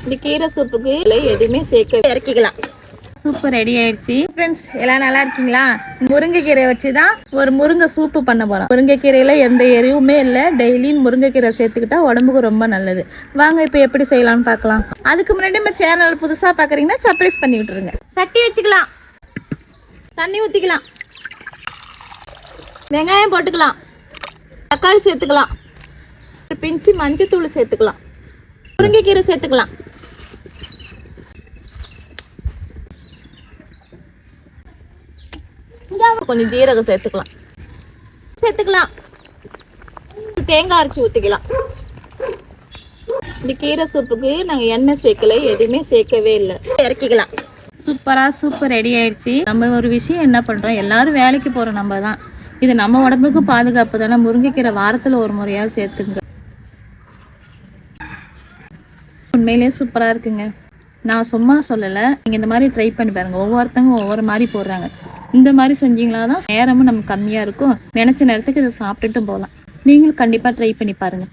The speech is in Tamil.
இந்த கீரை சூப்புக்கு எதுவுமே சேர்க்க இறக்கிக்கலாம். சூப்பு ரெடி ஆயிடுச்சு. ஃப்ரெண்ட்ஸ் எல்லாம் நல்லா இருக்கீங்களா? முருங்கைக்கீரை வச்சு தான் ஒரு முருங்கை சூப்பு பண்ண போகிறோம். முருங்கைக்கீரையில் எந்த எரிவுமே இல்லை. டெய்லியும் முருங்கைக்கீரை சேர்த்துக்கிட்டா உடம்புக்கு ரொம்ப நல்லது. வாங்க இப்போ எப்படி செய்யலாம்னு பார்க்கலாம். அதுக்கு முன்னாடி நம்ம சேனல் புதுசாக பார்க்குறீங்கன்னா சப்ஸ்கிரைப் பண்ணி விட்டுருங்க. சட்டி வச்சுக்கலாம், தண்ணி ஊற்றிக்கலாம், வெங்காயம் போட்டுக்கலாம், தக்காளி சேர்த்துக்கலாம், ஒரு பிஞ்சு மஞ்சத்தூள் சேர்த்துக்கலாம், முருங்கைக்கீரை சேர்த்துக்கலாம், கொஞ்சம் ஜீரகம் சேர்த்துக்கலாம், தேங்காய் அரைச்சி ஊற்றிக்கலாம். இந்த கீரை சூப்புக்கு நாங்கள் எண்ணெய் சேர்க்கல, எதுவுமே சேர்க்கவே இல்லை. இறக்கிக்கலாம். சூப்பராக சூப்பு ரெடி ஆயிடுச்சு. நம்ம ஒரு விஷயம் என்ன பண்ணுறோம், எல்லாரும் வேலைக்கு போகிறோம். நம்ம தான் இது நம்ம உடம்புக்கு பாதுகாப்பு தானே. முருங்கைக்கீரை வாரத்தில் ஒரு முறையாவது சேர்த்துங்க. உண்மையிலேயே சூப்பராக இருக்குங்க. நான் சும்மா சொல்லலை, நீங்கள் இந்த மாதிரி ட்ரை பண்ணி பாருங்கள். ஒவ்வொருத்தவங்க ஒவ்வொரு மாதிரி போடுறாங்க. இந்த மாதிரி செஞ்சீங்களா தான் நேரமும் நமக்கு கம்மியாக இருக்கும். நினச்ச நேரத்துக்கு இதை சாப்பிட்டுட்டும் போகலாம். நீங்களும் கண்டிப்பாக ட்ரை பண்ணி பாருங்கள்.